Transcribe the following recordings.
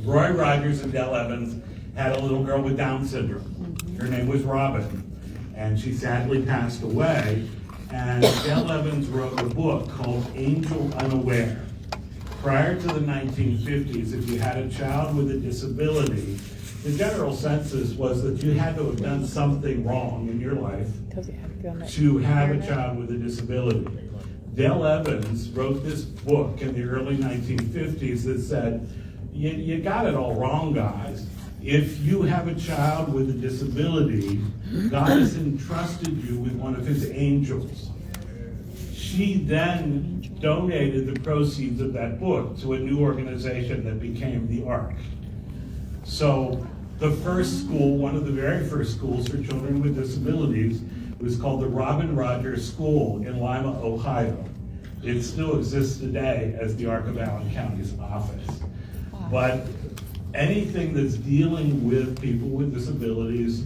Roy Rogers and Dell Evans had a little girl with Down syndrome. Her name was Robin, and she sadly passed away. And Dell Evans wrote a book called Angel Unaware. Prior to the 1950s, if you had a child with a disability, the general census was that you had to have done something wrong in your life to have a child with a disability. Dell Evans wrote this book in the early 1950s that said, you got it all wrong, guys. If you have a child with a disability, God has entrusted you with one of his angels. She then donated the proceeds of that book to a new organization that became the ARC. So the first school, one of the very first schools for children with disabilities, was called the Robin Rogers School in Lima, Ohio. It still exists today as the ARC of Allen County's office. But anything that's dealing with people with disabilities,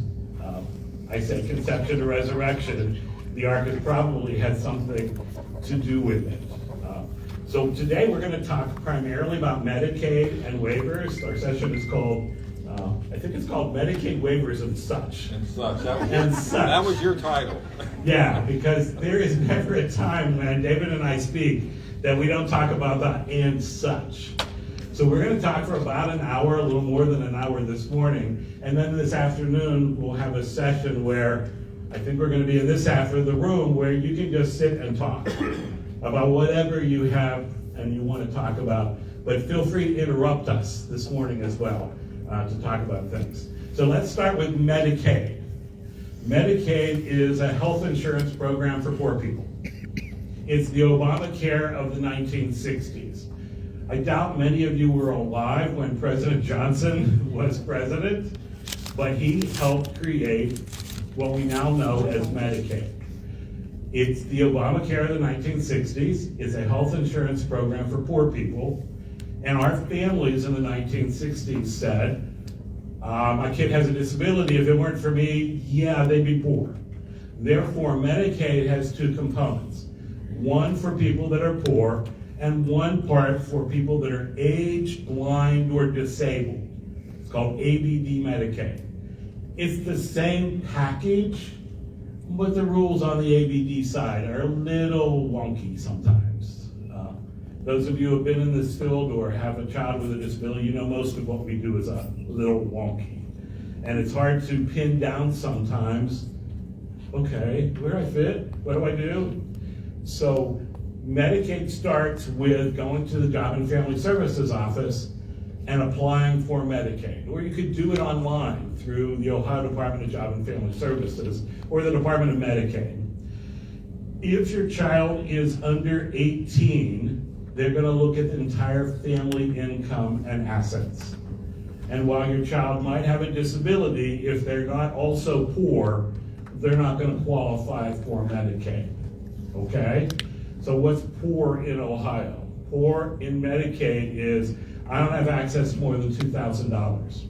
I say conception to resurrection, the ARC has probably had something to do with it. So today we're going to talk primarily about Medicaid and waivers. Our session is called, I think it's called Medicaid Waivers and Such. And such. That was your title. Yeah, because there is never a time when David and I speak that we don't talk about the and such. So we're going to talk for about an hour, a little more than an hour this morning, and then this afternoon we'll have a session where I think we're going to be in this half of the room where you can just sit and talk about whatever you have and you want to talk about. But feel free to interrupt us this morning as well to talk about things. So let's start with Medicaid. Medicaid is a health insurance program for poor people. It's the Obamacare of the 1960s. I doubt many of you were alive when President Johnson was president, but he helped create what we now know as Medicaid. It's the Obamacare of the 1960s. It's a health insurance program for poor people. And our families in the 1960s said, my kid has a disability. If it weren't for me, yeah, they'd be poor. Therefore, Medicaid has two components. One for people that are poor, and one part for people that are aged, blind, or disabled. It's called ABD Medicaid. It's the same package, but the rules on the ABD side are a little wonky sometimes. Those of you who have been in this field or have a child with a disability, you know most of what we do is a little wonky. And it's hard to pin down sometimes, okay, where do I fit? What do I do? So Medicaid starts with going to the Job and Family Services office and applying for Medicaid. Or you could do it online through the Ohio Department of Job and Family Services or the Department of Medicaid. If your child is under 18, they're going to look at the entire family income and assets. And while your child might have a disability, if they're not also poor, they're not going to qualify for Medicaid. Okay? So what's poor in Ohio? Poor in Medicaid is I don't have access to more than $2,000.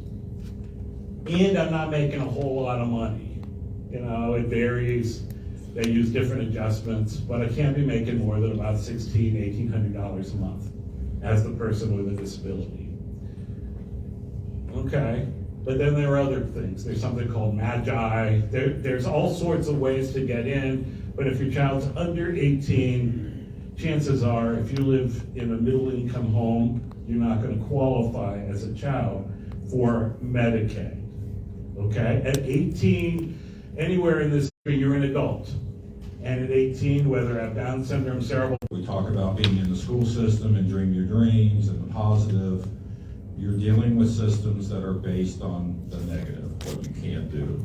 And I'm not making a whole lot of money. You know, it varies. They use different adjustments, but I can't be making more than about $1,600, $1,800 a month as the person with a disability. Okay, but then there are other things. There's something called Magi. There's all sorts of ways to get in, but if your child's under 18, chances are if you live in a middle income home, you're not going to qualify as a child for Medicaid. Okay, at 18, anywhere in this country, you're an adult. And at 18, whether I have Down syndrome, cerebral. We talk about being in the school system and dream your dreams and the positive. You're dealing with systems that are based on the negative, what you can't do.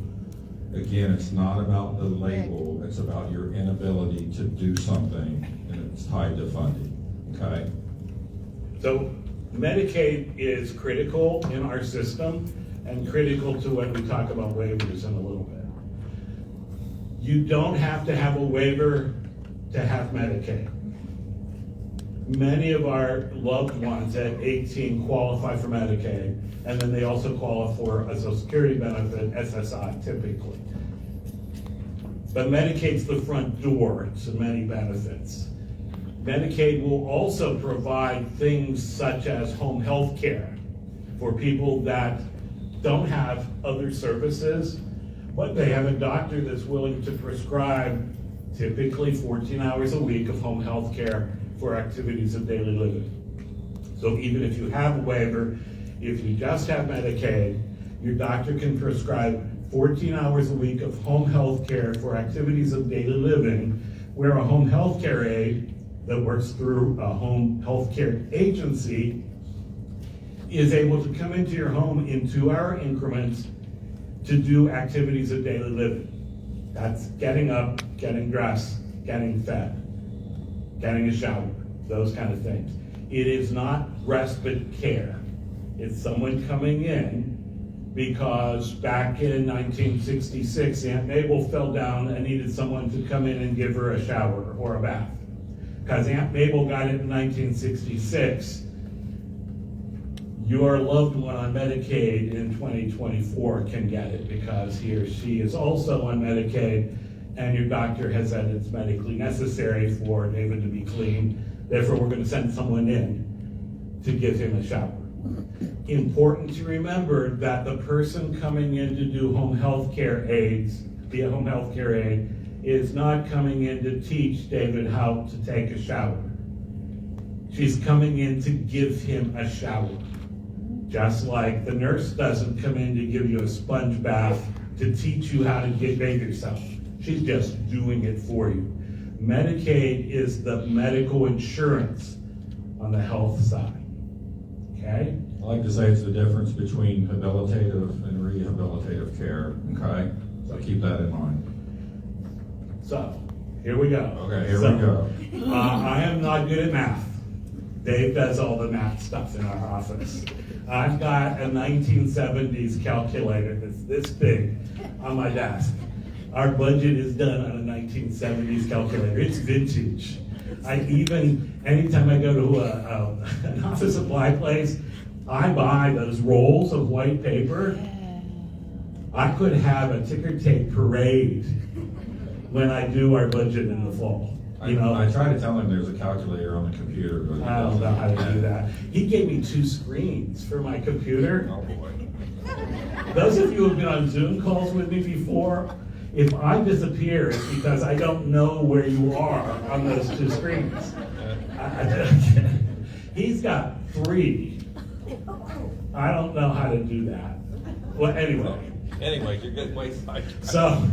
Again, it's not about the label, it's about your inability to do something, and it's tied to funding, okay? So Medicaid is critical in our system and critical to when we talk about waivers in a little bit. You don't have to have a waiver to have Medicaid. Many of our loved ones at 18 qualify for Medicaid, and then they also qualify for a Social Security benefit, SSI, typically. But Medicaid's the front door to many benefits. Medicaid will also provide things such as home health care for people that don't have other services, but they have a doctor that's willing to prescribe typically 14 hours a week of home health care for activities of daily living. So even if you have a waiver, if you just have Medicaid, your doctor can prescribe 14 hours a week of home health care for activities of daily living, where a home health care aide that works through a home health care agency is able to come into your home in 2-hour increments to do activities of daily living. That's getting up, getting dressed, getting fed, getting a shower, those kind of things. It is not respite care. It's someone coming in because back in 1966, Aunt Mabel fell down and needed someone to come in and give her a shower or a bath. Because Aunt Mabel got it in 1966, your loved one on Medicaid in 2024 can get it because he or she is also on Medicaid, and your doctor has said it's medically necessary for David to be clean. Therefore, we're going to send someone in to give him a shower. Important to remember that the person coming in to do home health care aids, be a home health care aide, is not coming in to teach David how to take a shower. She's coming in to give him a shower. Just like the nurse doesn't come in to give you a sponge bath to teach you how to bathe yourself. She's just doing it for you. Medicaid is the medical insurance on the health side, okay? I like to say it's the difference between habilitative and rehabilitative care, okay? So keep that in mind. So, here we go. Okay, here we go. I am not good at math. Dave does all the math stuff in our office. I've got a 1970s calculator that's this big on my desk. Our budget is done on a 1970s calculator. It's vintage. Anytime I go to an office supply place, I buy those rolls of white paper. I could have a ticker tape parade when I do our budget in the fall. You know, I try to tell him there's a calculator on the computer, but I don't know how to do that. He gave me 2 screens for my computer. Oh boy. Those of you who have been on Zoom calls with me before, if I disappear, it's because I don't know where you are on those 2 screens. He's got 3. I don't know how to do that. Well, anyway, you're getting way sidetracked. So,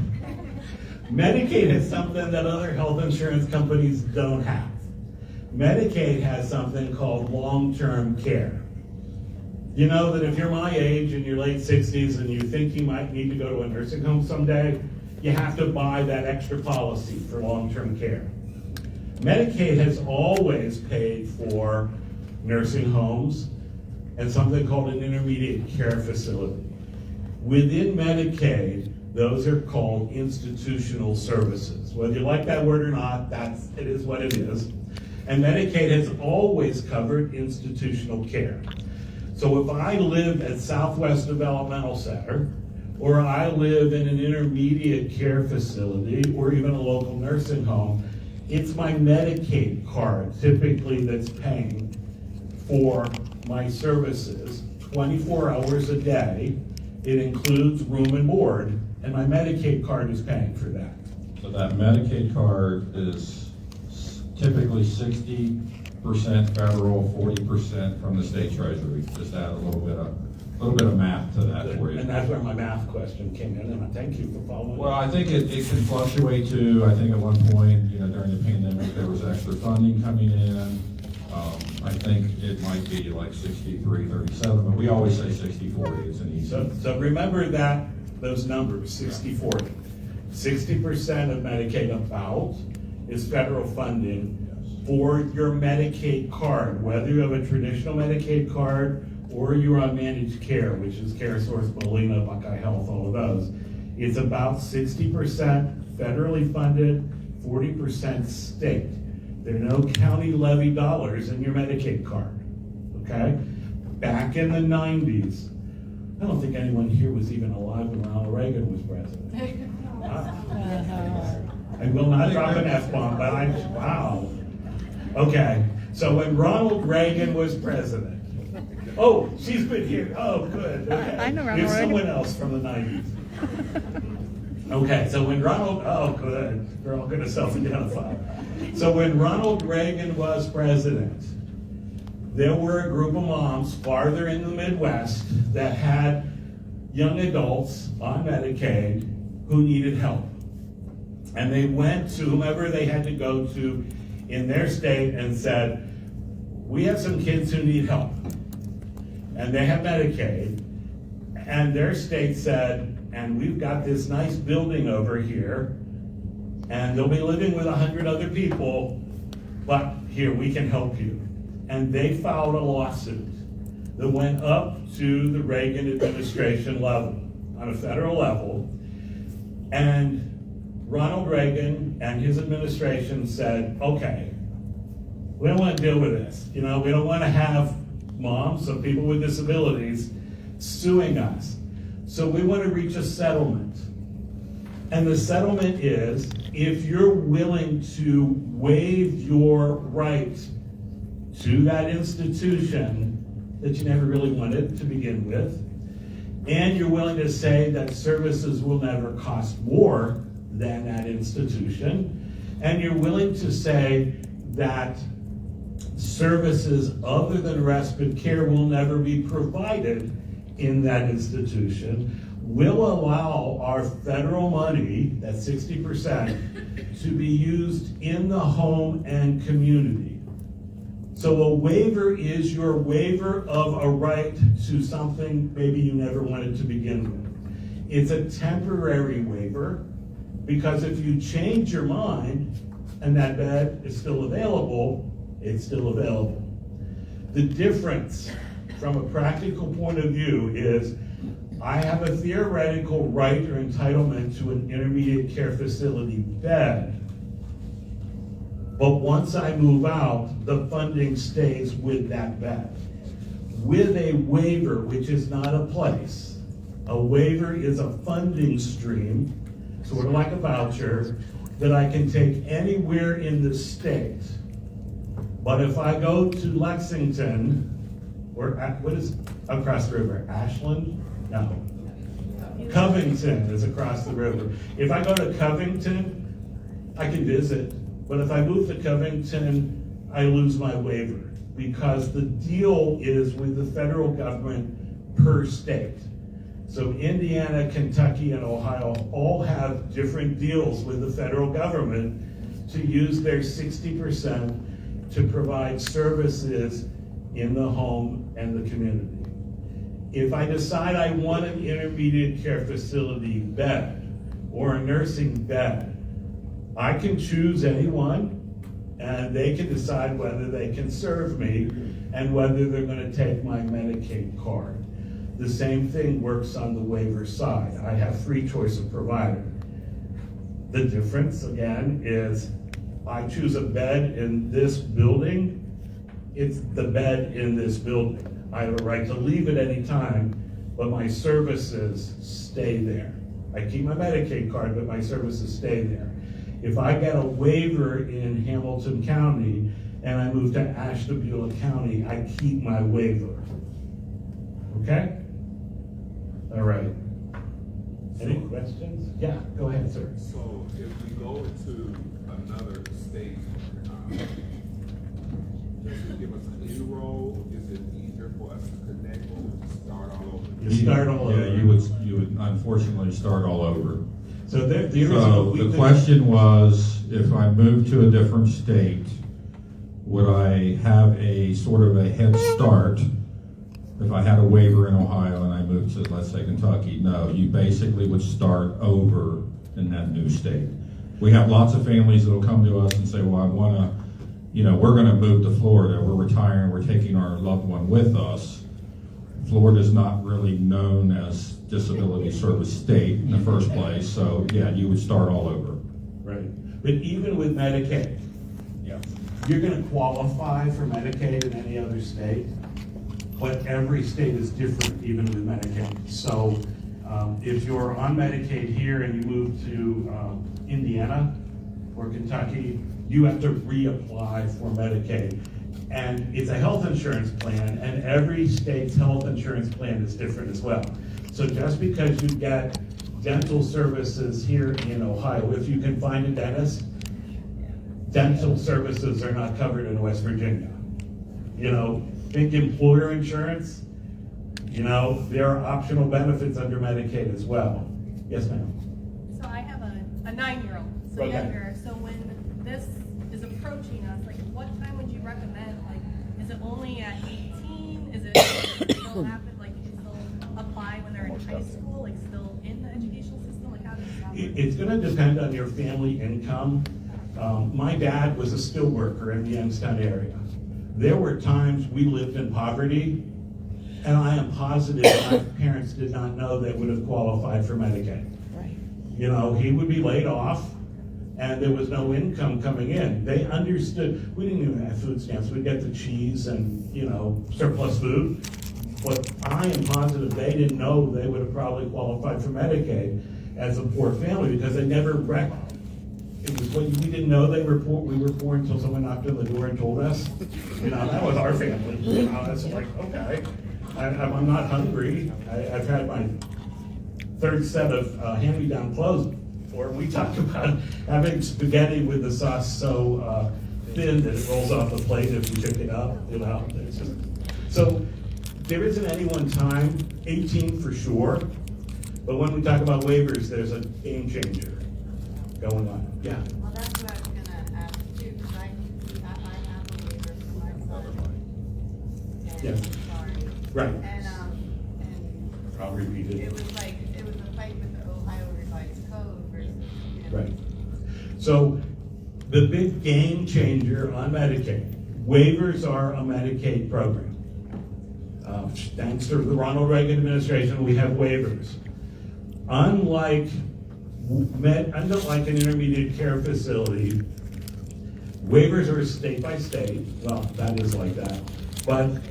Medicaid has something that other health insurance companies don't have. Medicaid has something called long-term care. You know that if you're my age in your late 60s and you think you might need to go to a nursing home someday, you have to buy that extra policy for long-term care. Medicaid has always paid for nursing homes and something called an intermediate care facility. Within Medicaid, those are called institutional services. Whether you like that word or not, it is what it is. And Medicaid has always covered institutional care. So if I live at Southwest Developmental Center, or I live in an intermediate care facility, or even a local nursing home, it's my Medicaid card typically that's paying for my services 24 hours a day. It includes room and board, and my Medicaid card is paying for that. So that Medicaid card is typically 60% federal, 40% from the state treasury. Just add a little bit of math to that for you. And that's where my math question came in, and I thank you for following. Well, I think it can fluctuate too. I think at one point, during the pandemic, there was extra funding coming in. I think it might be like 63-37, but we always say 60-40. It's an easy. So remember those numbers, 60-40. 60% of Medicaid about is federal funding for your Medicaid card, whether you have a traditional Medicaid card or you're on managed care, which is CareSource, Molina, Buckeye Health, all of those. It's about 60% federally funded, 40% state. There are no county levy dollars in your Medicaid card, okay? Back in the 90s, I don't think anyone here was even alive when Ronald Reagan was president. Wow. I will not drop an F-bomb, but wow. Okay, so when Ronald Reagan was president, oh, she's been here, oh, good, okay. I know Ronald Here's Reagan. someone else from the 90s. Okay, so when Ronald, oh, good, we're all gonna self-identify. So when Ronald Reagan was president, there were a group of moms farther in the Midwest that had young adults on Medicaid who needed help. And they went to whomever they had to go to in their state and said, we have some kids who need help. And they have Medicaid. And their state said, and we've got this nice building over here, and they'll be living with 100 other people, but here, we can help you. And they filed a lawsuit that went up to the Reagan administration level, on a federal level, and Ronald Reagan and his administration said, okay, we don't want to deal with this. You know, we don't want to have moms of people with disabilities suing us. So we want to reach a settlement. And the settlement is, if you're willing to waive your right to that institution that you never really wanted to begin with, and you're willing to say that services will never cost more than that institution, and you're willing to say that services other than respite care will never be provided in that institution, will allow our federal money, that's 60%, to be used in the home and community. So a waiver is your waiver of a right to something maybe you never wanted to begin with. It's a temporary waiver, because if you change your mind and that bed is still available, it's still available. The difference from a practical point of view is I have a theoretical right or entitlement to an intermediate care facility bed, but once I move out, the funding stays with that bed. With a waiver, which is not a place, a waiver is a funding stream, sort of like a voucher, that I can take anywhere in the state. But if I go to Lexington, or what is across the river? Ashland? No. Covington is across the river. If I go to Covington, I can visit. But if I move to Covington, I lose my waiver, because the deal is with the federal government per state. So Indiana, Kentucky, and Ohio all have different deals with the federal government to use their 60% to provide services in the home and the community. If I decide I want an intermediate care facility bed or a nursing bed, I can choose anyone, and they can decide whether they can serve me and whether they're going to take my Medicaid card. The same thing works on the waiver side. I have free choice of provider. The difference, again, is I choose a bed in this building, it's the bed in this building. I have a right to leave at any time, but my services stay there. I keep my Medicaid card, but my services stay there. If I get a waiver in Hamilton County and I move to Ashtabula County, I keep my waiver. Okay? All right. Any questions? Yeah, go ahead, sir. So if we go into another state, does it give us an enroll? Is it easier for us to connect or start all over? You start all over. Yeah, you would unfortunately start all over. So the question was, if I move to a different state, would I have a sort of a head start if I had a waiver in Ohio and I moved to, let's say, Kentucky? No, you basically would start over in that new state. We have lots of families that will come to us and say, well, I want to, we're going to move to Florida. We're retiring. We're taking our loved one with us. Florida is not really known as disability service state in the first place. So, yeah, you would start all over. Right. But even with Medicaid, you're going to qualify for Medicaid in any other state, but every state is different, even with Medicaid. So if you're on Medicaid here and you move to Indiana or Kentucky, you have to reapply for Medicaid. And it's a health insurance plan, and every state's health insurance plan is different as well. So just because you get dental services here in Ohio, if you can find a dentist, dental services are not covered in West Virginia. Think employer insurance, there are optional benefits under Medicaid as well. Yes, ma'am? So I have a 9-year-old, so Okay. younger. So when this is approaching us, like what time would you recommend? Like, is it only at 18? Is it still happen? Like, you can still apply when they're in high school, like still in the educational system? Like, how does that work? It's gonna depend on your family income. My dad was a steel worker in the Youngstown area. There were times we lived in poverty, and I am positive my parents did not know they would have qualified for Medicaid. Right. He would be laid off, and there was no income coming in. They understood, we didn't even have food stamps, we'd get the cheese and, surplus food. But I am positive they didn't know they would have probably qualified for Medicaid as a poor family, because they never it was we didn't know they were poor. We were poor until someone knocked on the door and told us. That was our family. It's like, okay, I'm not hungry. I've had my third set of hand-me-down clothes before. We talked about having spaghetti with the sauce so thin that it rolls off the plate if you pick it up. So there isn't any one time, 18 for sure. But when we talk about waivers, there's a game changer going on. Yeah. Well, that's what I was gonna ask too, because I have a waiver for my son. And Yeah. sorry. Right. And I'll repeat it. it was a fight with the Ohio Revised Code versus. Right. So the big game changer on Medicaid, waivers are a Medicaid program. Thanks to the Ronald Reagan administration, we have waivers. Unlike an intermediate care facility, waivers are state by state. Well, that is like that. But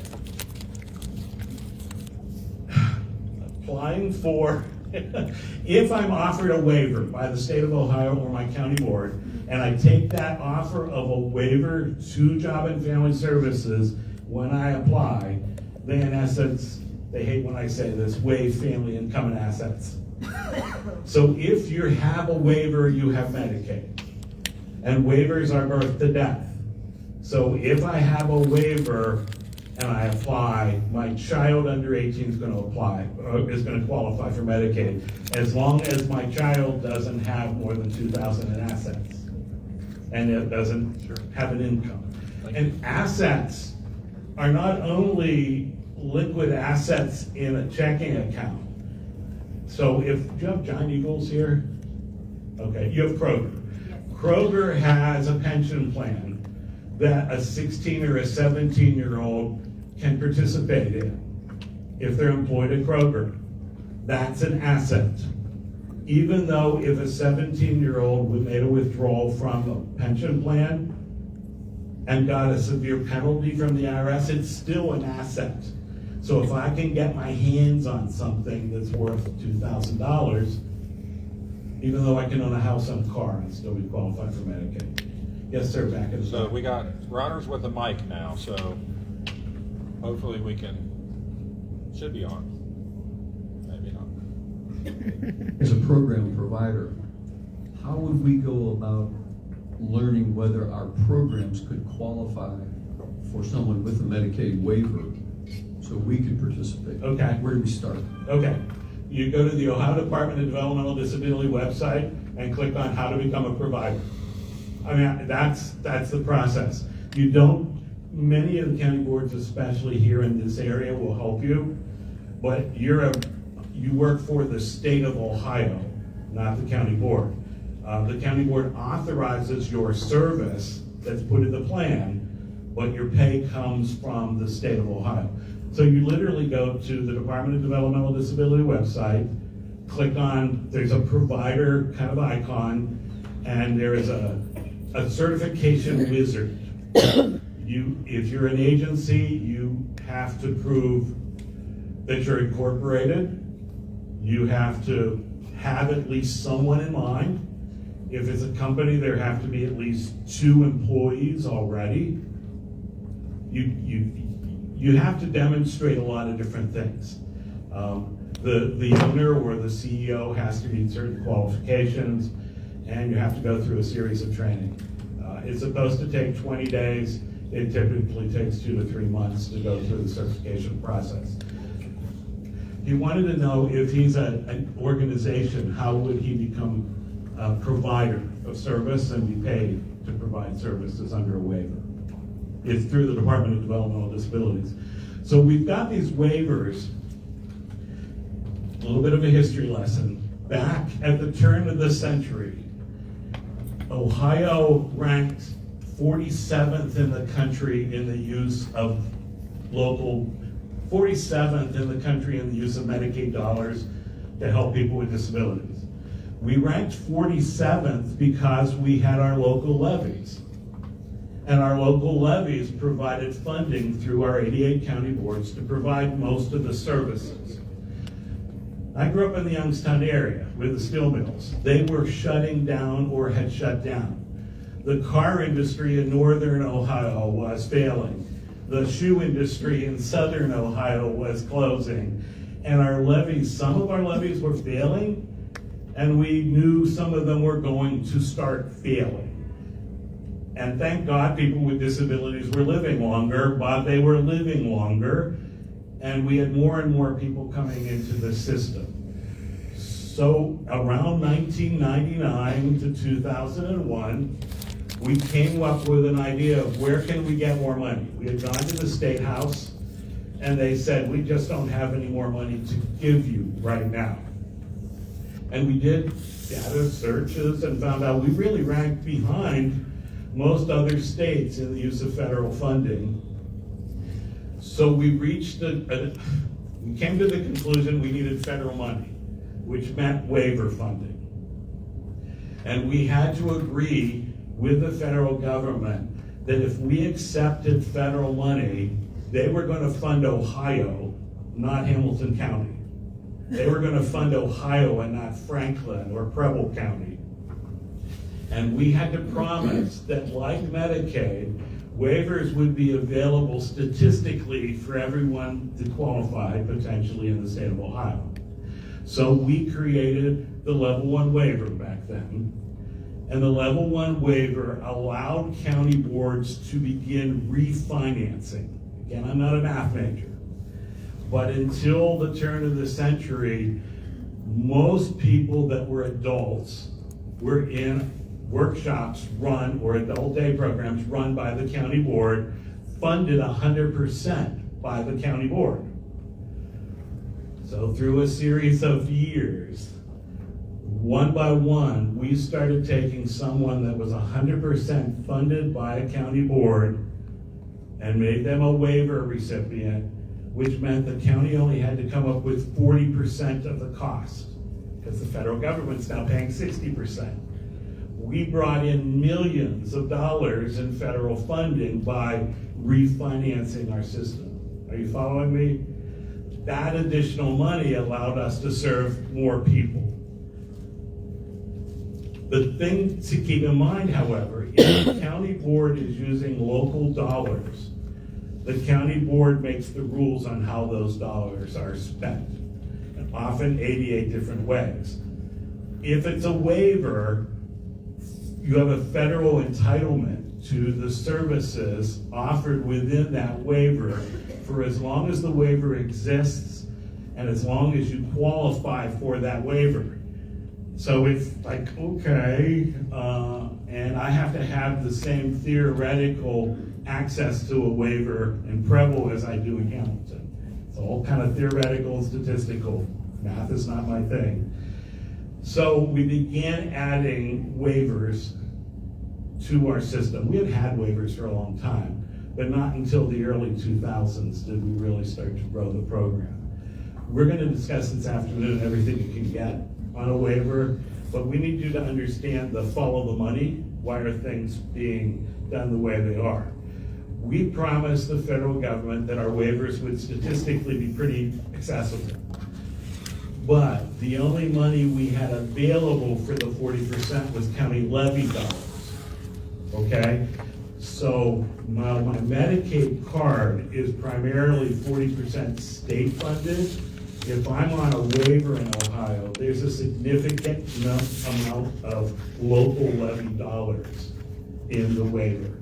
applying for, if I'm offered a waiver by the state of Ohio or my county board, and I take that offer of a waiver to Job and Family Services when I apply, they in essence, they hate when I say this, waive family income and assets. So if you have a waiver, you have Medicaid. And waivers are birth to death. So if I have a waiver and I apply, my child under 18 is going to apply, or is going to qualify for Medicaid, as long as my child doesn't have more than $2,000 in assets. And it doesn't have an income. And assets are not only liquid assets in a checking account. So do you have John Eagles here? Okay, you have Kroger. Kroger has a pension plan that a 16 or a 17-year-old can participate in if they're employed at Kroger. That's an asset. Even though if a 17-year-old made a withdrawal from a pension plan and got a severe penalty from the IRS, it's still an asset. So if I can get my hands on something that's worth $2,000, even though I can own a house and a car and still be qualified for Medicaid. Yes, sir, back in the So we got runners with a mic now, so hopefully we should be on. Maybe not. As a program provider, how would we go about learning whether our programs could qualify for someone with a Medicaid waiver so we could participate? Okay. Where do we start? Okay. You go to the Ohio Department of Developmental Disability website and click on how to become a provider. I mean, that's the process. Many of the county boards, especially here in this area, will help you, but you work for the state of Ohio, not the county board. The county board authorizes your service that's put in the plan, but your pay comes from the state of Ohio. So you literally go to the Department of Developmental Disability website, click on, there's a provider kind of icon, and there is a certification wizard. If you're an agency, you have to prove that you're incorporated. You have to have at least someone in mind. If it's a company, there have to be at least 2 employees already. You have to demonstrate a lot of different things. The owner or the CEO has to meet certain qualifications, and you have to go through a series of training. It's supposed to take 20 days. It typically takes 2 to 3 months to go through the certification process. He wanted to know if he's an organization, how would he become a provider of service and be paid to provide services under a waiver? It's through the Department of Developmental Disabilities. So we've got these waivers. A little bit of a history lesson. Back at the turn of the century, Ohio ranked 47th in the country in the use of 47th in the country in the use of Medicaid dollars to help people with disabilities. We ranked 47th because we had our local levies. And our local levies provided funding through our 88 county boards to provide most of the services. I grew up in the Youngstown area with the steel mills. They were shutting down or had shut down. The car industry in northern Ohio was failing. The shoe industry in southern Ohio was closing. And our levies, some of our levies were failing, and we knew some of them were going to start failing. And thank God people with disabilities were living longer, but they were living longer, and we had more and more people coming into the system. So around 1999 to 2001, we came up with an idea of where can we get more money. We had gone to the State House, and they said, we just don't have any more money to give you right now. And we did data searches and found out we really ranked behind most other states in the use of federal funding. So we reached we came to the conclusion we needed federal money, which meant waiver funding. And we had to agree with the federal government that if we accepted federal money, they were going to fund Ohio, not Hamilton County. They were going to fund Ohio and not Franklin or Preble County. And we had to promise that, like Medicaid, waivers would be available statistically for everyone to qualify potentially in the state of Ohio. So we created the Level 1 waiver back then. And the Level 1 waiver allowed county boards to begin refinancing. Again, I'm not a math major. But until the turn of the century, most people that were adults were in workshops run, or adult day programs run by the county board, funded 100% by the county board. So through a series of years, one by one, we started taking someone that was 100% funded by a county board and made them a waiver recipient, which meant the county only had to come up with 40% of the cost, because the federal government's now paying 60%. We brought in millions of dollars in federal funding by refinancing our system. Are you following me? That additional money allowed us to serve more people. The thing to keep in mind, however, if the county board is using local dollars, the county board makes the rules on how those dollars are spent, and often 88 different ways. If it's a waiver, you have a federal entitlement to the services offered within that waiver for as long as the waiver exists and as long as you qualify for that waiver. So it's like, okay, and I have to have the same theoretical access to a waiver in Preble as I do in Hamilton. It's all kind of theoretical and statistical. Math is not my thing. So we began adding waivers to our system. We had waivers for a long time, but not until the early 2000s did we really start to grow the program. We're going to discuss this afternoon everything you can get on a waiver, but we need you to understand the follow the money. Why are things being done the way they are? We promised the federal government that our waivers would statistically be pretty accessible. But the only money we had available for the 40% was county levy dollars, okay? So my Medicaid card is primarily 40% state funded. If I'm on a waiver in Ohio, there's a significant amount of local levy dollars in the waiver.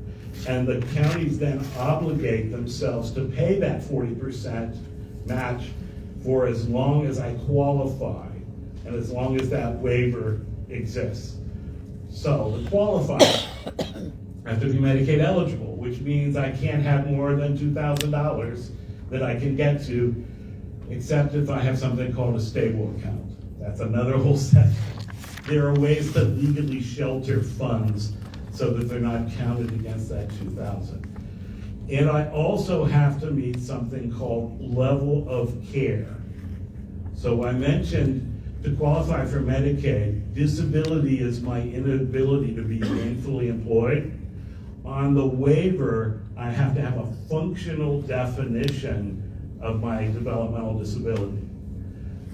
And the counties then obligate themselves to pay that 40% match for as long as I qualify and as long as that waiver exists. So the qualifier have to be Medicaid eligible, which means I can't have more than $2,000 that I can get to, except if I have something called a stable account. That's another whole set. There are ways to legally shelter funds so that they're not counted against that 2,000. And I also have to meet something called level of care. So I mentioned to qualify for Medicaid, disability is my inability to be gainfully employed. On the waiver, I have to have a functional definition of my developmental disability.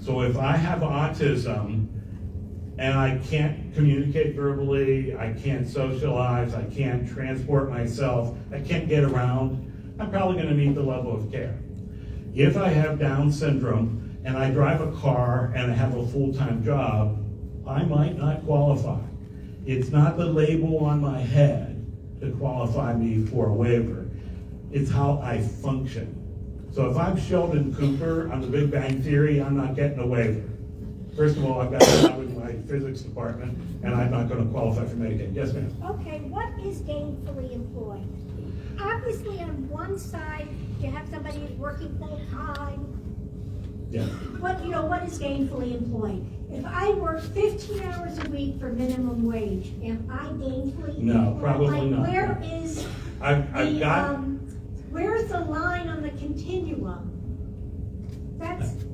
So if I have autism and I can't communicate verbally, I can't socialize, I can't transport myself, I can't get around, I'm probably gonna meet the level of care. If I have Down syndrome and I drive a car and I have a full-time job, I might not qualify. It's not the label on my head to qualify me for a waiver. It's how I function. So if I'm Sheldon Cooper on the Big Bang Theory, I'm not getting a waiver. First of all, I've got a job in my physics department, and I'm not going to qualify for Medicaid. Yes, ma'am. Okay, what is gainfully employed? Obviously, on one side, you have somebody who's working full-time. Yeah. What is gainfully employed? If I work 15 hours a week for minimum wage, am I gainfully employed? No, probably not. Where is I've got. Where's the line on the continuum?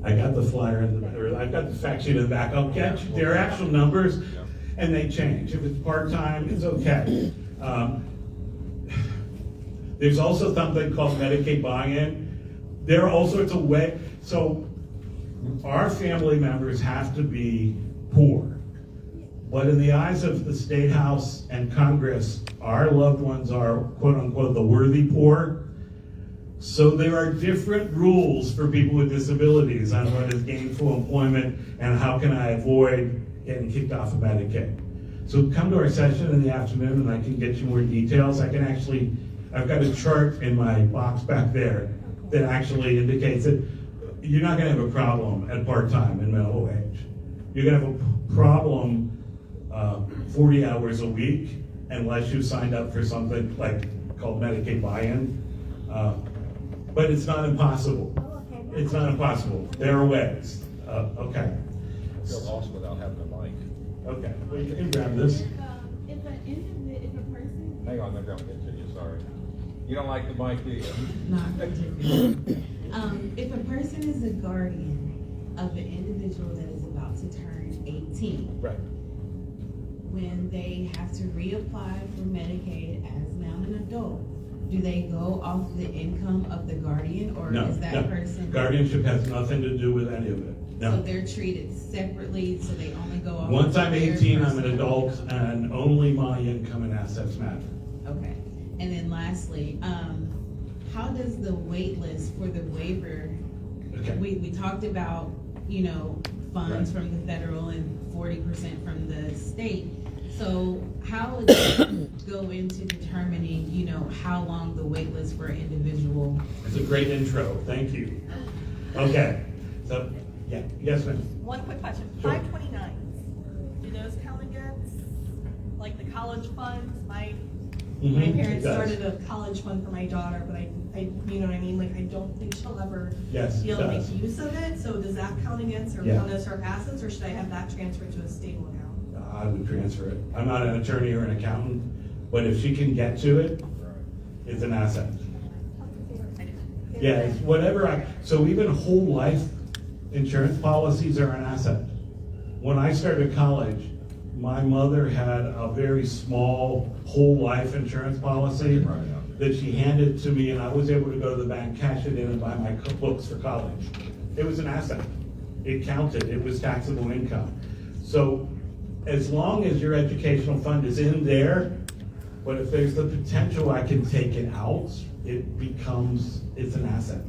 I got the flyer or I've got the fact sheet in the back. I'll get you. There are actual numbers, and they change. If it's part-time, it's okay. There's also something called Medicaid buy-in. There are all sorts of ways. So our family members have to be poor. But in the eyes of the State House and Congress, our loved ones are, quote unquote, the worthy poor. So there are different rules for people with disabilities on what is gainful employment and how can I avoid getting kicked off of Medicaid. So come to our session in the afternoon and I can get you more details. I've got a chart in my box back there that actually indicates that you're not gonna have a problem at part-time in minimum wage. You're gonna have a problem 40 hours a week unless you signed up for something called Medicaid buy-in. But it's not impossible. It's not impossible. There are ways. Okay. I feel lost without having a mic. Okay. Well, you can grab this. If a person. Hang on, maybe I'll get to you, sorry. You don't like the mic, do you? Not particularly. If a person is a guardian of an individual that is about to turn 18. Right. When they have to reapply for Medicaid as now an adult, do they go off the income of the guardian, or is that person? Guardianship has nothing to do with any of it. No. So they're treated separately, so they only go off. Once I'm their 18, I'm an personal adult, and only my income and assets matter. Okay. And then lastly, how does the wait list for the waiver, Okay. we talked about, funds from the federal and 40% from the state. So how does it go into determining, how long the wait list for an individual? It's a great intro. Thank you. Okay. So, yeah. Yes, ma'am. One quick question, Sure. 529s, do those count against, like the college funds? My Mhm, parents it does. started a college fund for my daughter, but I, you know what I mean? Like, I don't think she'll ever Yes, be it able to does. make use of it. So does that count against or Yeah. count as her assets, or should I have that transferred to a stable account? I would transfer it. I'm not an attorney or an accountant, but if she can get to it, it's an asset. Yeah, it's whatever so even whole life insurance policies are an asset. When I started college, my mother had a very small whole life insurance policy that she handed to me, and I was able to go to the bank, cash it in, and buy my books for college. It was an asset. It counted, it was taxable income. So as long as your educational fund is in there, but if there's the potential I can take it out, it's an asset.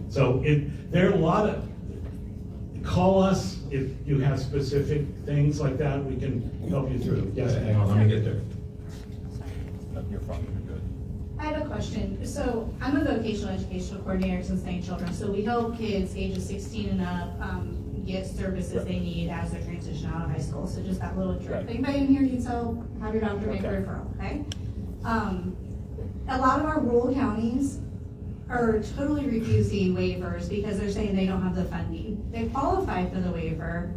So there are a lot of, call us if you have specific things like that, we can help you through. Yes, Hang on, let me get there. You're fine, you're good. I have a question. So I'm a vocational educational coordinator at Cincinnati Children. So we help kids ages 16 and up get services they need as they transition out of high school. So just that little trick. If anybody in here needs help, have your doctor make a referral, okay? A lot of our rural counties are totally refusing waivers because they're saying they don't have the funding. They qualify for the waiver,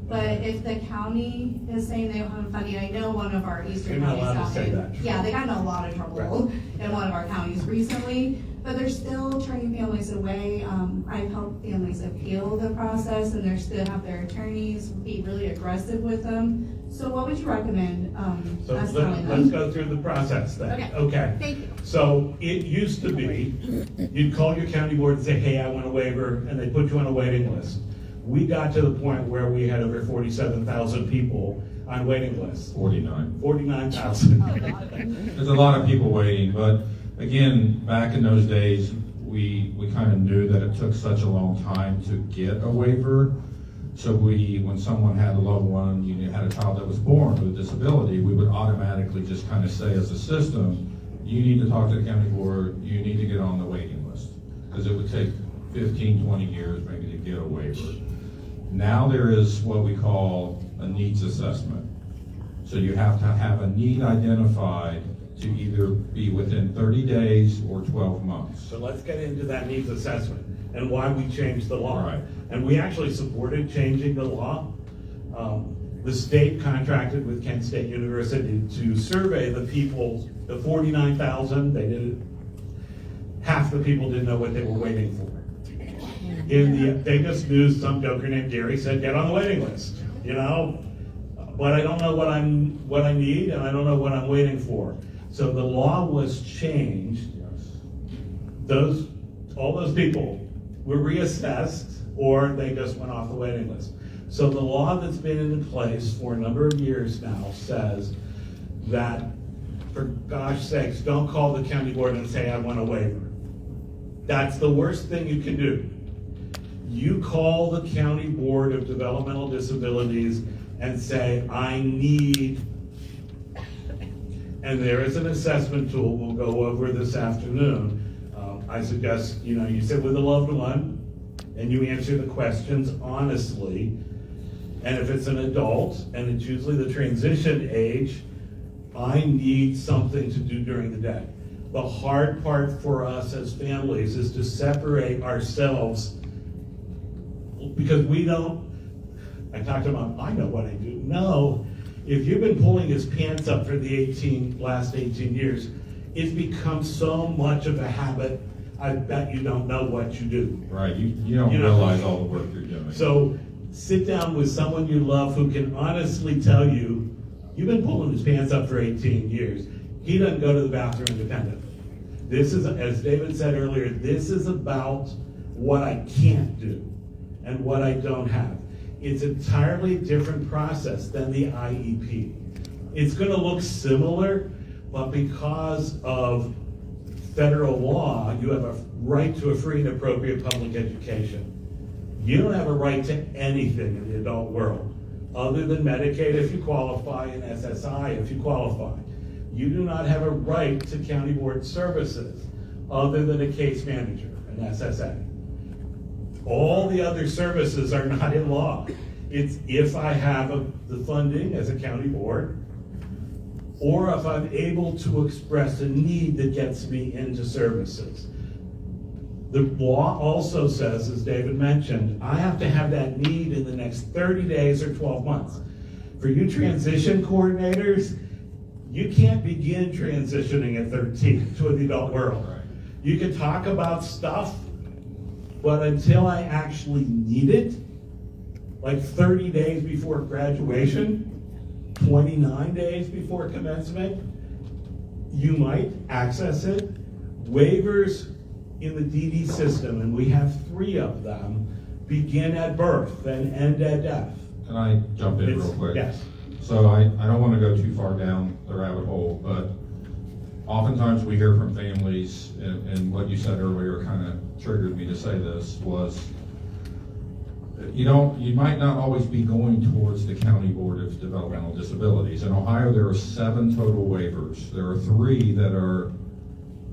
but if the county is saying they don't have the funding, I know one of our eastern You're not counties allowed to say that. yeah, they got in a lot of trouble in one of our counties recently, but they're still turning families away. I've helped families appeal the process, and they still have their attorneys be really aggressive with them. So what would you recommend So us telling them? let's go through the process then. Okay. Thank you. So it used to be, you'd call your county board and say, hey, I want a waiver, and they put you on a waiting list. We got to the point where we had over 47,000 people on waiting lists. 49. 49,000. There's a lot of people waiting, but again, back in those days, we kind of knew that it took such a long time to get a waiver. So when someone had a loved one, you had a child that was born with a disability, we would automatically just kind of say as a system, you need to talk to the county board, you need to get on the waiting list. Because it would take 15, 20 years maybe to get a waiver. Now there is what we call a needs assessment. So you have to have a need identified to either be within 30 days or 12 months. So let's get into that needs assessment and why we changed the law. Right. And we actually supported changing the law. The state contracted with Kent State University to survey the people, the 49,000, half the people didn't know what they were waiting for. They just knew some joker named Gary said, get on the waiting list, but I don't know what I need, and I don't know what I'm waiting for. So the law was changed. All those people were reassessed, or they just went off the waiting list. So the law that's been in place for a number of years now says that, for gosh sakes, don't call the county board and say, I want a waiver. That's the worst thing you can do. You call the County Board of Developmental Disabilities and say, I need, and there is an assessment tool we'll go over this afternoon. I suggest, you sit with a loved one and you answer the questions honestly. And if it's an adult, and it's usually the transition age, I need something to do during the day. The hard part for us as families is to separate ourselves, because I talked about, I know what I do. No, if you've been pulling his pants up for the last 18 years, it's become so much of a habit, I bet you don't know what you do. Right, you don't realize all the work you're doing. So sit down with someone you love who can honestly tell you, you've been pulling his pants up for 18 years. He doesn't go to the bathroom independently. This is, as David said earlier, this is about what I can't do and what I don't have. It's an entirely different process than the IEP. It's going to look similar, but because of federal law, you have a right to a free and appropriate public education. You don't have a right to anything in the adult world, other than Medicaid if you qualify and SSI if you qualify. You do not have a right to county board services, other than a case manager, an SSA. All the other services are not in law. It's if I have the funding as a county board, or if I'm able to express a need that gets me into services. The law also says, as David mentioned, I have to have that need in the next 30 days or 12 months. For you transition coordinators, you can't begin transitioning at 13 to the adult world. You can talk about stuff, but until I actually need it, like 30 days before graduation, 29 days before commencement, you might access it. Waivers in the DD system, and we have 3 of them, begin at birth and end at death. Can I jump in real quick? Yes. So I don't want to go too far down the rabbit hole, but oftentimes we hear from families, and what you said earlier kind of triggered me to say this, was you might not always be going towards the County Board of Developmental Disabilities. In Ohio, there are 7 total waivers. There are 3 that are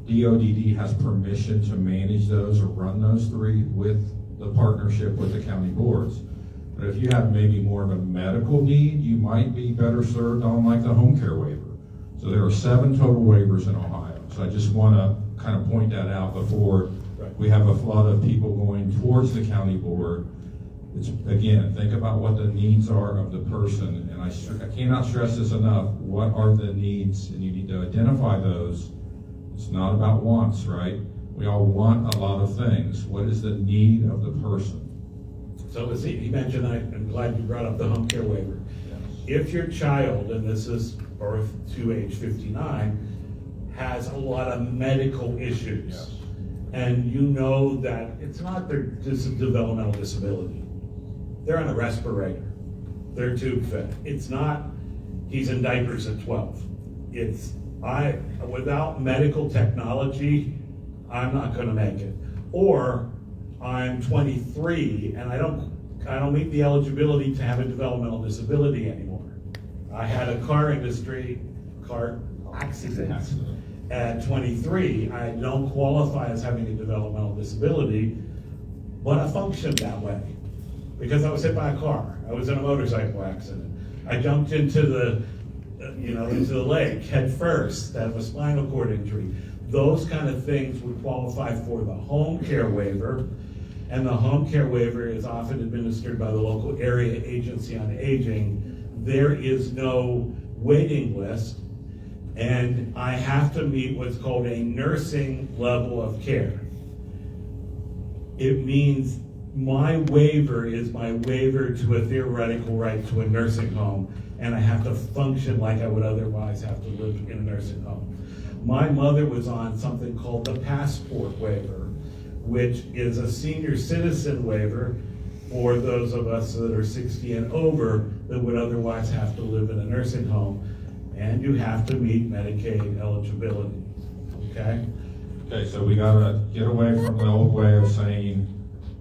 DODD has permission to manage those or run those 3 with the partnership with the county boards. But if you have maybe more of a medical need, you might be better served on like the home care waiver. So there are 7 total waivers in Ohio. So I just want to kind of point that out before we have a flood of people going towards the county board. It's, again, think about what the needs are of the person, and I cannot stress this enough. What are the needs? And you need to identify those. It's not about wants, right? We all want a lot of things. What is the need of the person? So as he mentioned, I'm glad you brought up the home care waiver. Yes. If your child, and this is birth to age 59, has a lot of medical issues, Yes. and you know that it's not their developmental disability. They're on a respirator. They're tube fed. It's not, he's in diapers at 12. It's, without medical technology, I'm not gonna make it. Or I'm 23 and I don't meet the eligibility to have a developmental disability anymore. I had a car accident at 23. I don't qualify as having a developmental disability, but I functioned that way because I was hit by a car. I was in a motorcycle accident. I jumped into the lake head first, have a spinal cord injury. Those kind of things would qualify for the home care waiver, and the home care waiver is often administered by the local area agency on aging. There is no waiting list, and I have to meet what's called a nursing level of care. It means my waiver is my waiver to a theoretical right to a nursing home, and I have to function like I would otherwise have to live in a nursing home. My mother was on something called the passport waiver, which is a senior citizen waiver for those of us that are 60 and over that would otherwise have to live in a nursing home, and you have to meet Medicaid eligibility, okay? Okay, so we gotta get away from the old way of saying,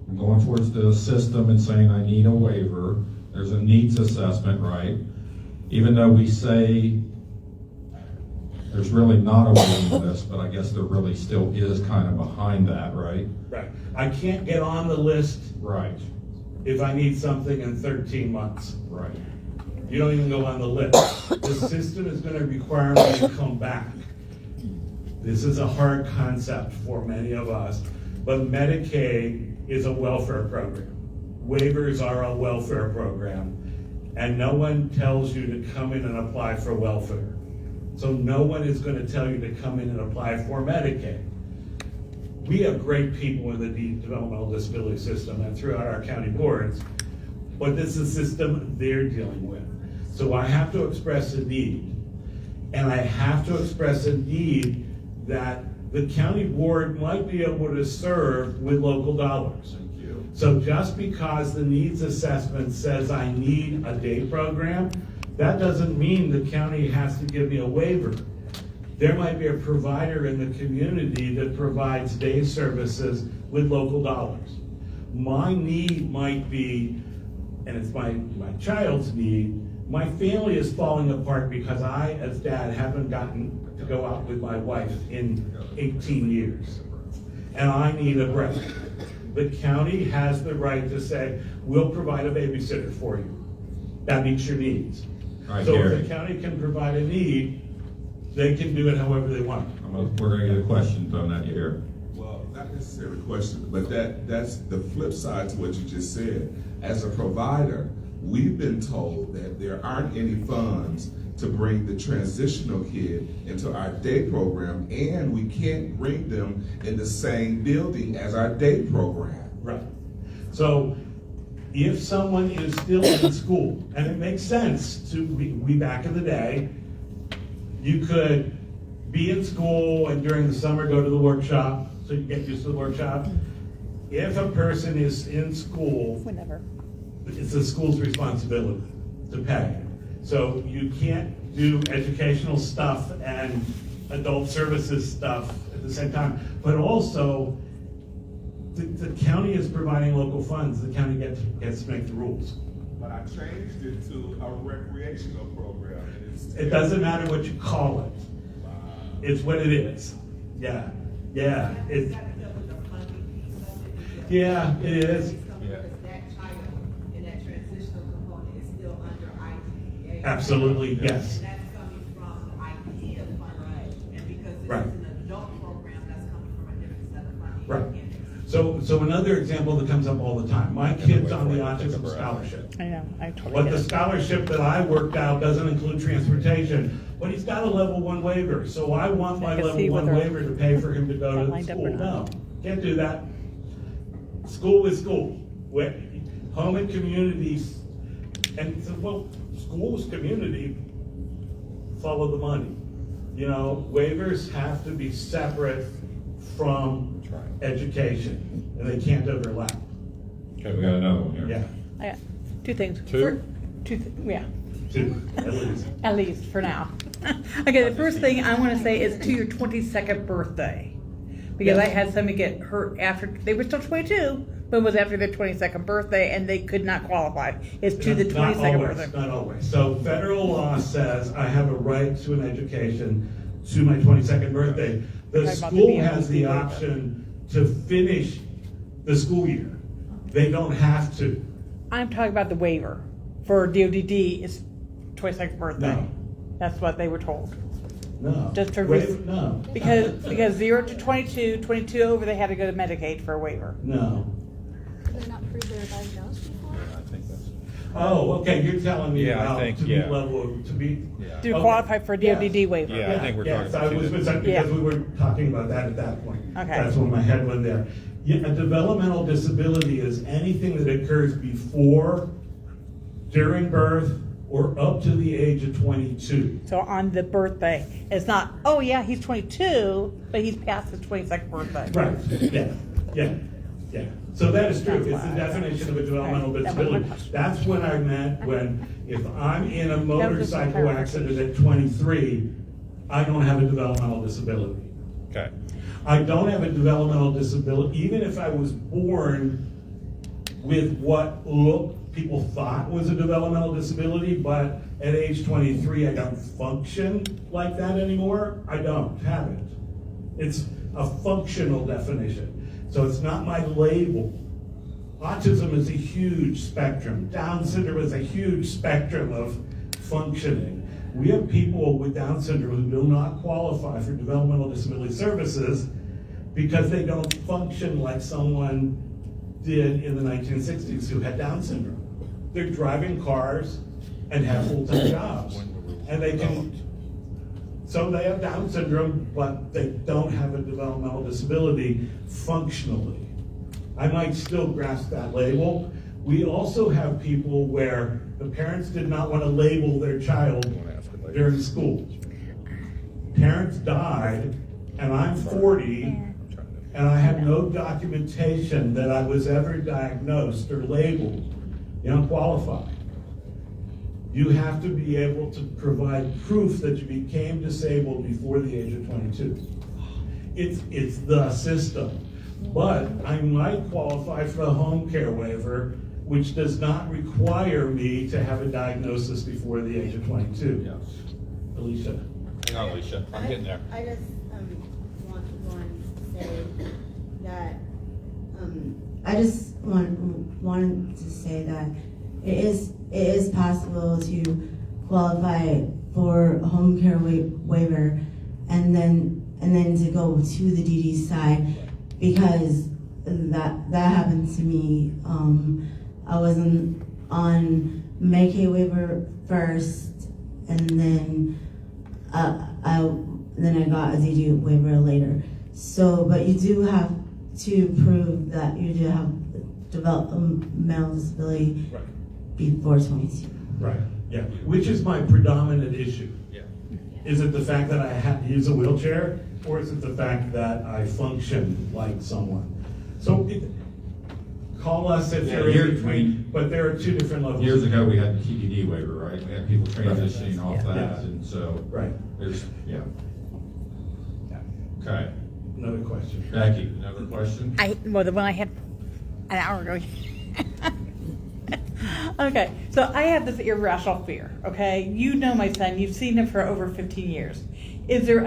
I'm going towards the system and saying I need a waiver. There's a needs assessment, right? Even though we say there's really not a waiting list, but I guess there really still is kind of behind that, right? Right. I can't get on the list Right, if I need something in 13 months. right. You don't even go on the list. The system is going to require me to come back. This is a hard concept for many of us, but Medicaid is a welfare program. Waivers are a welfare program, and no one tells you to come in and apply for welfare. So no one is going to tell you to come in and apply for Medicaid. We have great people in the developmental disability system and throughout our county boards, but this is the system they're dealing with. So I have to express a need, and I have to express a need that the county board might be able to serve with local dollars. Thank you. So just because the needs assessment says I need a day program, that doesn't mean the county has to give me a waiver. There might be a provider in the community that provides day services with local dollars. My need might be, and it's my child's need, my family is falling apart because I, as dad, haven't gotten to go out with my wife in 18 years. And I need a break. The county has the right to say, we'll provide a babysitter for you. That meets your needs. Right, So Gary. if the county can provide a need, they can do it however they want. We're gonna get a question thrown at you here. Well, not necessarily a question, but that's the flip side to what you just said. As a provider, we've been told that there aren't any funds to bring the transitional kid into our day program, and we can't bring them in the same building as our day program. Right. So if someone is still in school, and it makes sense to we back in the day, you could be in school and during the summer go to the workshop, so you get used to the workshop. if a person is in school, Whenever. it's the school's responsibility to pay. So you can't do educational stuff and adult services stuff at the same time. But also, the county is providing local funds. The county gets to make the rules. But I changed it to a recreational program. And it's It doesn't matter what you call it. It's what it is. Yeah, yeah. It's, yeah, it is. Because that child in that transitional component is still under IDEA. Absolutely, yes. And that's coming from the IDEA funding. And because this Right. is an adult program, that's coming from a different set of funding. Right. So another example that comes up all the time, my kid's on the autism scholarship. I know, I totally But get the it. scholarship that I worked out doesn't include transportation, but he's got a level 1 waiver, so I want my I can level see 1 whether waiver to pay for him to go that to the lined up or school. No, not. can't do that. School is school. Home and communities, and so, well, school is community, follow the money. You know, waivers have to be separate from education, and they can't overlap. Okay, we got another one here. Yeah, I got two things. Two? Yeah, two, at least. at least for now. Okay, the first thing I want to say is to your 22nd birthday. Because I had somebody get hurt after, they were still 22, but it was after their 22nd birthday and they could not qualify. It's to the Not 22nd always, birthday. not always. So federal law says I have a right to an education to my 22nd birthday. The Talking about the school has BMC the waiver. option to finish the school year. They don't have to. I'm talking about the waiver for DODD is 22nd birthday. No. That's what they were told. No. Just to No. Because 0 to 22, 22 over, they had to go to Medicaid for a waiver. No. Did they not prove they were diagnosed before? Yeah, I think that's, Oh, okay, you're telling me Yeah, I about think, to be yeah. level, to be. yeah. To Okay. qualify for a DODD Yes. waiver. Yeah. I think we're Yes, talking I was, about Yeah. because we were talking about that at that point. Okay. That's when my head went there. Yeah, a developmental disability is anything that occurs before, during birth, or up to the age of 22. So on the birthday, it's not, oh yeah, he's 22, but he's past his 22nd birthday. Right, yeah. So that is true, That's it's why the I- definition of a developmental Right, that was my disability. question. That's what I meant when, if I'm in a just motorcycle clarification. accident at 23, I don't have a developmental disability. Okay. I don't have a developmental disability, even if I was born with what people thought was a developmental disability, but at age 23, I don't function like that anymore. I don't have it. It's a functional definition. So it's not my label. Autism is a huge spectrum. Down syndrome is a huge spectrum of functioning. We have people with Down syndrome who do not qualify for developmental disability services because they don't function like someone did in the 1960s who had Down syndrome. They're driving cars and have full-time jobs. And they can, so they have Down syndrome, but they don't have a developmental disability functionally. I might still grasp that label. We also have people where the parents did not want to label their child during school. Parents died, and I'm 40, and I have no documentation that I was ever diagnosed or labeled. You don't qualify. You have to be able to provide proof that you became disabled before the age of 22. It's the system. But I might qualify for the home care waiver, which does not require me to have a diagnosis before the age of 22. Yes. Alicia. Hang on, Alicia. I'm getting there. I just want to say that wanted to say that it is possible to qualify for a home care waiver and then to go to the DD side, because that happened to me. I was on Medicaid waiver first, and then I got a DD waiver later. So, but you do have to prove that you do have developmental disability before 22. Right, yeah, which is my predominant issue. Yeah. Is it the fact that I have to use a wheelchair, or is it the fact that I function like someone? So Call us if Yeah, you're years- in between, but there are two different levels. Years ago, we had the TDD waiver, right? We had people transitioning off Yeah. that, and so. Right. There's, yeah. Yeah. Okay. Another question. Becky, another question? Well, the one I had an hour ago. Okay, so I have this irrational fear, okay? You know my son, you've seen him for over 15 years. Is there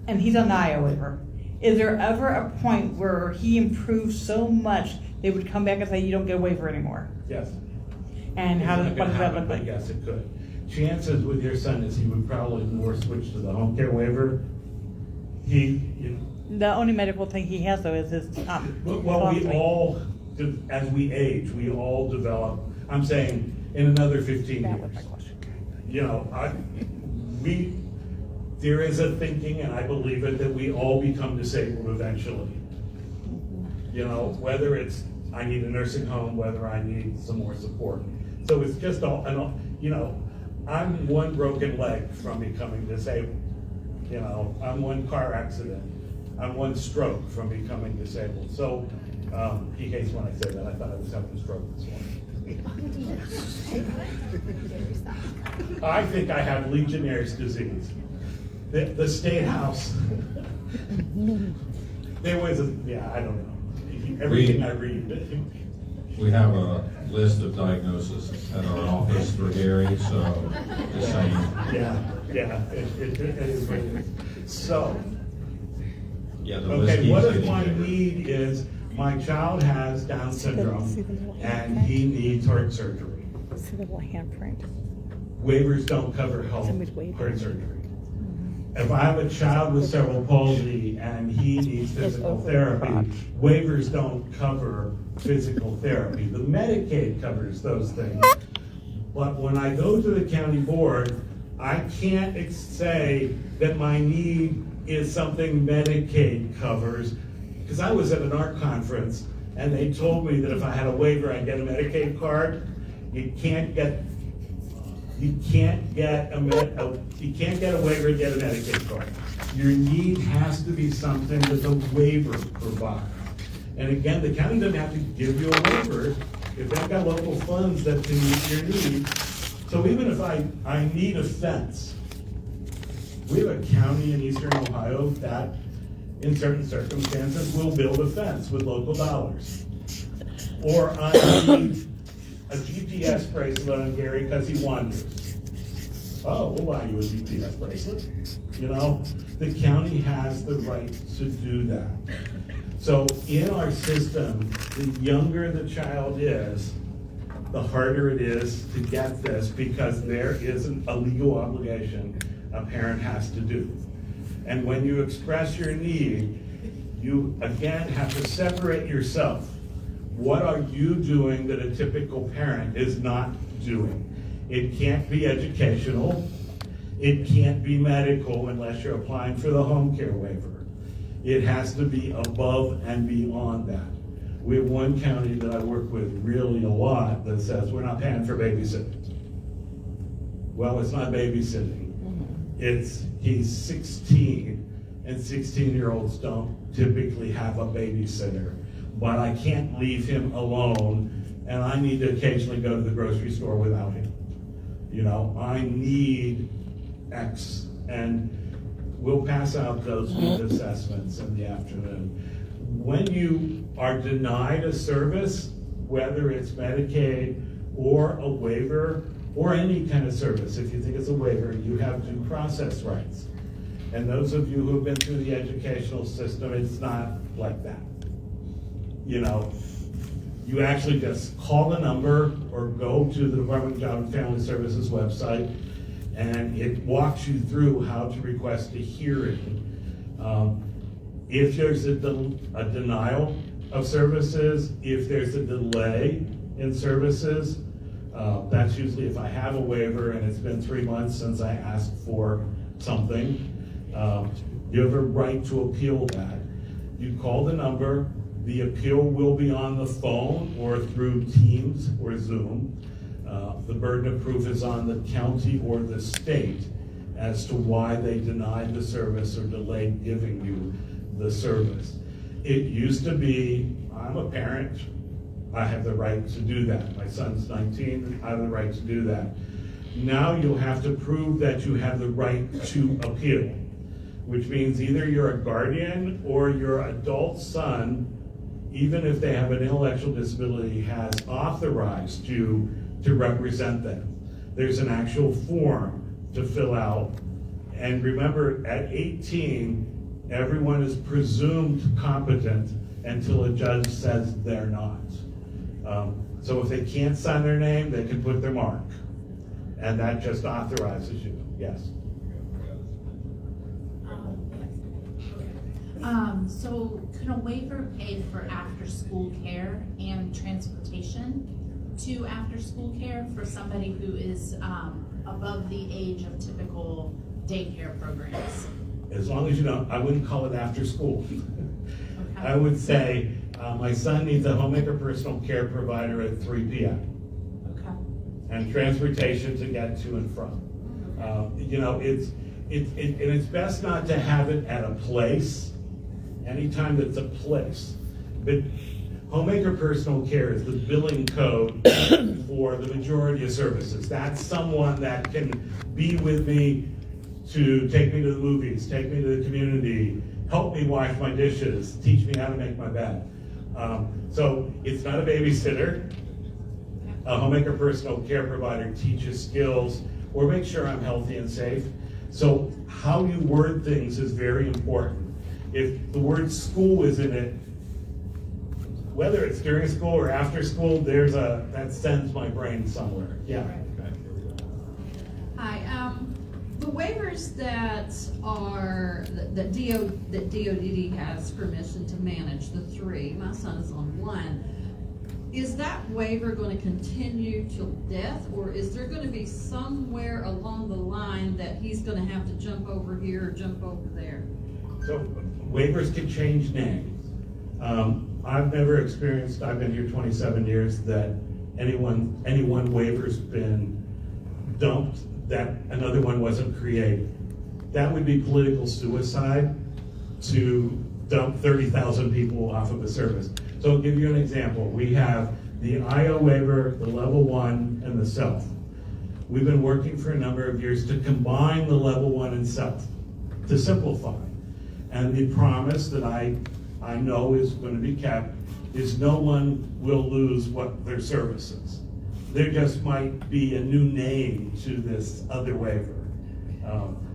and he's on the IO waiver. Is there ever a point where he improves so much they would come back and say, you don't get a waiver anymore? Yes. And It's not what gonna does that happen, look but like? yes, it could. Chances with your son is he would probably more switch to the home care waiver. The only medical thing he has though is his Well, we all, as we age, we all develop, I'm saying, in another 15 That was my years. question. You know, there is a thinking, and I believe it, that we all become disabled eventually. You know, whether it's, I need a nursing home, whether I need some more support. So it's just all, you know, I'm one broken leg from becoming disabled. You know, I'm one car accident. I'm one stroke from becoming disabled. So, he hates when I say that. I thought I was having a stroke this morning. I think I have Legionnaire's disease. The State House, there was I don't know. Everything I read. We have a list of diagnoses at our office for Gary, so just saying. Yeah, it is what it is. So, Yeah, the list okay, what keeps if getting my bigger. need is, my child has Down syndrome and he needs heart surgery? See the little handprint. Waivers don't cover heart surgery. If I have a child with cerebral palsy and he needs physical therapy, waivers don't cover physical therapy. The Medicaid covers those things. But when I go to the county board, I can't say that my need is something Medicaid covers. Because I was at an art conference and they told me that if I had a waiver, I'd get a Medicaid card. You can't get a waiver and get a Medicaid card. Your need has to be something that the waiver provides. And again, the county doesn't have to give you a waiver if they've got local funds that can meet your need. So even if I need a fence, we have a county in eastern Ohio that, in certain circumstances, will build a fence with local dollars. Or I need a GPS bracelet on Gary because he wanders. Oh, we'll buy you a GPS bracelet. You know, the county has the right to do that. So in our system, the younger the child is, the harder it is to get this because there isn't a legal obligation a parent has to do. And when you express your need, you again have to separate yourself. What are you doing that a typical parent is not doing? It can't be educational. It can't be medical unless you're applying for the home care waiver. It has to be above and beyond that. We have one county that I work with really a lot that says we're not paying for babysitting. Well, it's not babysitting. He's 16 and 16-year-olds don't typically have a babysitter. But I can't leave him alone and I need to occasionally go to the grocery store without him. You know, I need X, and we'll pass out those need assessments in the afternoon. When you are denied a service, whether it's Medicaid or a waiver or any kind of service, if you think it's a waiver, you have due process rights. And those of you who have been through the educational system, it's not like that. You know, you actually just call a number or go to the Department of Job and Family Services website, and it walks you through how to request a hearing. If there's a denial of services, if there's a delay in services, that's usually if I have a waiver and it's been 3 months since I asked for something, you have a right to appeal that. You call the number. The appeal will be on the phone or through Teams or Zoom. The burden of proof is on the county or the state as to why they denied the service or delayed giving you the service. It used to be, I'm a parent, I have the right to do that. My son's 19, I have the right to do that. Now you'll have to prove that you have the right to appeal, which means either you're a guardian or your adult son, even if they have an intellectual disability, has authorized you to represent them. There's an actual form to fill out. And remember, at 18, everyone is presumed competent until a judge says they're not. So if they can't sign their name, they can put their mark. And that just authorizes you. Yes. So can a waiver pay for after-school care and transportation to after-school care for somebody who is above the age of typical daycare programs? As long as you don't, I wouldn't call it after school. Okay. I would say my son needs a homemaker personal care provider at 3 p.m. Okay. and transportation to get to and from. You know, it's best not to have it at a place. Anytime that's a place, but homemaker personal care is the billing code for the majority of services. That's someone that can be with me to take me to the movies, take me to the community, help me wash my dishes, teach me how to make my bed. So it's not a babysitter. A homemaker personal care provider teaches skills or makes sure I'm healthy and safe. So how you word things is very important. If the word school is in it, whether it's during school or after school, that sends my brain somewhere. Yeah. Okay, here we go. Hi, the waivers that DODD has permission to manage, the 3, my son is on 1. Is that waiver going to continue till death, or is there going to be somewhere along the line that he's going to have to jump over here or jump over there? So waivers can change names. I've never experienced, I've been here 27 years, that any one waiver's been dumped, that another one wasn't created. That would be political suicide to dump 30,000 people off of a service. So I'll give you an example. We have the IO waiver, the level 1, and the self. We've been working for a number of years to combine the level 1 and self, to simplify. And the promise that I know is going to be kept is no one will lose what their services. There just might be a new name to this other waiver.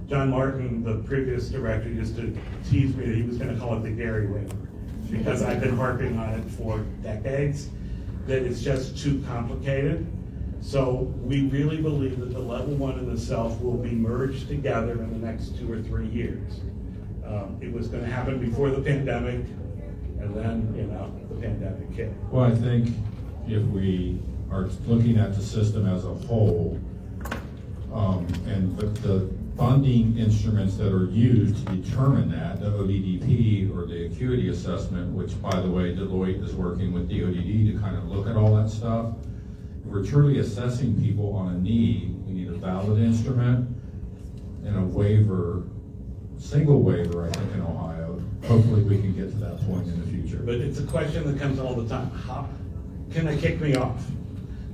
John Martin, the previous director, used to tease me that he was going to call it the Gary waiver, because I've been harping on it for decades, that it's just too complicated. So we really believe that the level 1 and the self will be merged together in the next 2 or 3 years. It was going to happen before the pandemic, and then, the pandemic hit. Well, I think if we are looking at the system as a whole, and the funding instruments that are used to determine that, the ODDP or the acuity assessment, which, by the way, Deloitte is working with DODD to kind of look at all that stuff. If we're truly assessing people on a need, we need a valid instrument and a waiver, single waiver, I think, in Ohio. Hopefully we can get to that point in the future. But it's a question that comes all the time. How can they kick me off?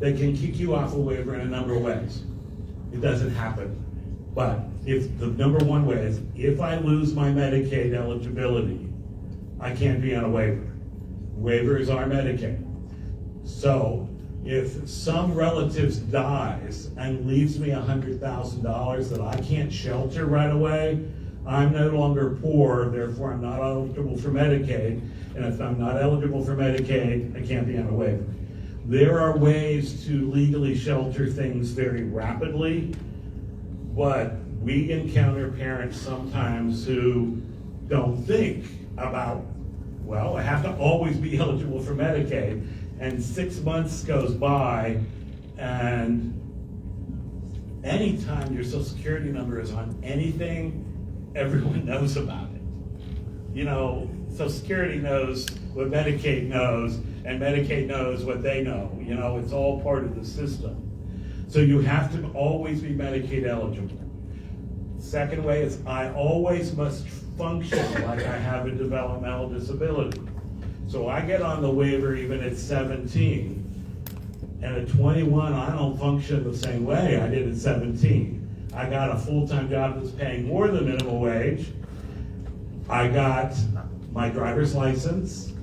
They can kick you off a waiver in a number of ways. It doesn't happen. But if the number 1 way is, if I lose my Medicaid eligibility, I can't be on a waiver. Waivers are Medicaid. So if some relative dies and leaves me $100,000 that I can't shelter right away, I'm no longer poor, therefore I'm not eligible for Medicaid. And if I'm not eligible for Medicaid, I can't be on a waiver. There are ways to legally shelter things very rapidly, but we encounter parents sometimes who don't think about, well, I have to always be eligible for Medicaid. And 6 months goes by, and anytime your Social Security number is on anything, everyone knows about it. Social Security knows what Medicaid knows, and Medicaid knows what they know. It's all part of the system. So you have to always be Medicaid eligible. Second way is I always must function like I have a developmental disability. So I get on the waiver even at 17. And at 21, I don't function the same way I did at 17. I got a full-time job that's paying more than minimum wage. I got my driver's license.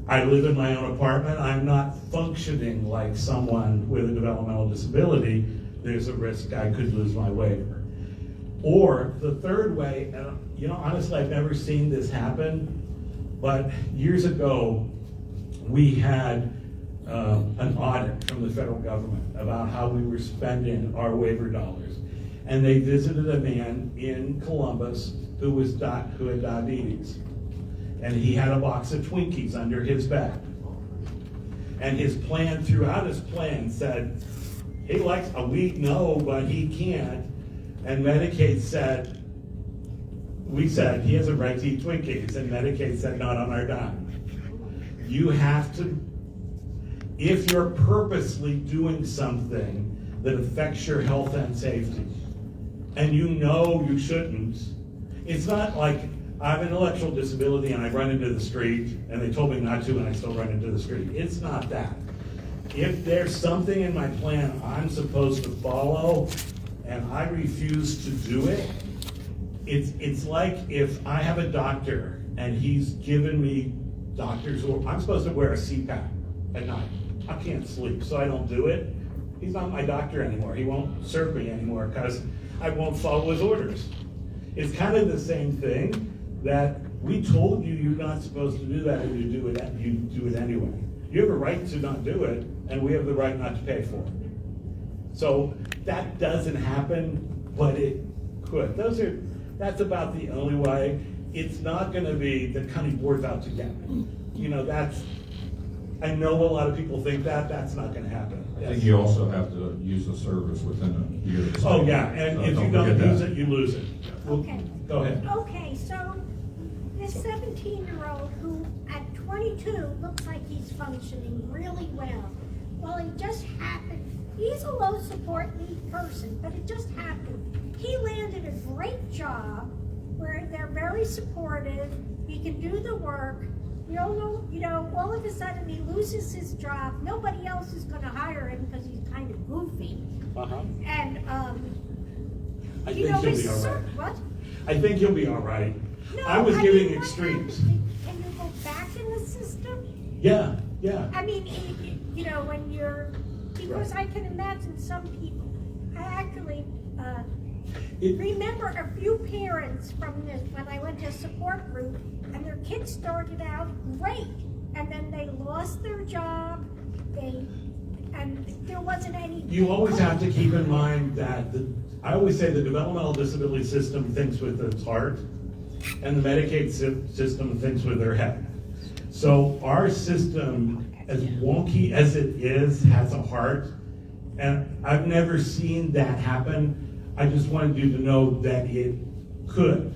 I live in my own apartment. I'm not functioning like someone with a developmental disability. There's a risk I could lose my waiver. Or the third way, and you know, honestly, I've never seen this happen, but years ago, we had an audit from the federal government about how we were spending our waiver dollars. And they visited a man in Columbus who had diabetes. And he had a box of Twinkies under his bed. And his plan, throughout his plan, said, he likes a wheat, no, but he can't. And Medicaid said, we said, he has a right to eat Twinkies. And Medicaid said, not on our dime. You have to, if you're purposely doing something that affects your health and safety, and you know you shouldn't, it's not like I have an intellectual disability and I run into the street and they told me not to and I still run into the street. It's not that. If there's something in my plan I'm supposed to follow and I refuse to do it, it's like if I have a doctor and he's given me doctor's order, I'm supposed to wear a CPAP at night. I can't sleep, so I don't do it. He's not my doctor anymore. He won't serve me anymore because I won't follow his orders. It's kind of the same thing that we told you you're not supposed to do that and you do it anyway. You have a right to not do it, and we have the right not to pay for it. So that doesn't happen, but it could. That's about the only way. It's not going to be the county board's out to get me. You know, I know a lot of people think that's not going to happen. I think you also have to use the service within a year. Oh, yeah, and if you don't use it, you lose it. Okay. Go ahead. Okay, so this 17-year-old who at 22 looks like he's functioning really well. Well, it just happened. He's a low support need person, but it just happened. He landed a great job where they're very supportive. He can do the work. We all know, you know, all of a sudden he loses his job. Nobody else is going to hire him because he's kind of goofy. And, I you think know, he'll his be all right. what? I think he'll be all right. No, I was mean, giving what extremes. happens? Can you go back in the system? Yeah. I mean, you know, when you're, because I can imagine some people, I actually remember a few parents from this, when I went to a support group, and their kids started out great, and then they lost their job, and there wasn't any. You always have to keep in mind that I always say the developmental disability system thinks with its heart, and the Medicaid system thinks with their head. So our system, as wonky as it is, has a heart, and I've never seen that happen. I just wanted you to know that it could,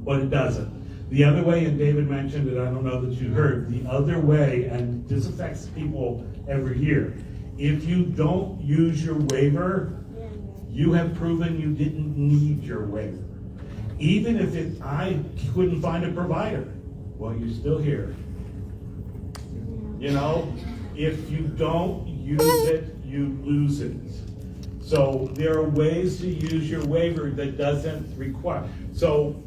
but it doesn't. The other way, and David mentioned it, I don't know that you heard, the other way, and this affects people every year, if you don't use your waiver, you have proven you didn't need your waiver. Even if I couldn't find a provider, well, you're still here. You know, if you don't use it, you lose it. So there are ways to use your waiver that doesn't require. So,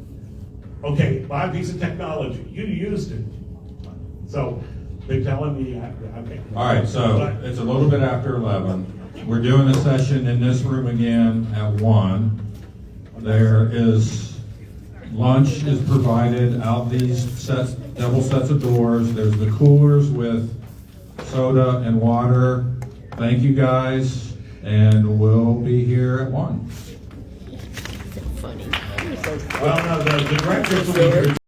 okay, buy a piece of technology. You used it. So they're telling me, okay. All right, so it's a little bit after 11. We're doing a session in this room again at 1. There is lunch is provided out these double sets of doors. There's the coolers with soda and water. Thank you guys, and we'll be here at 1. Well, no, the directors will be here.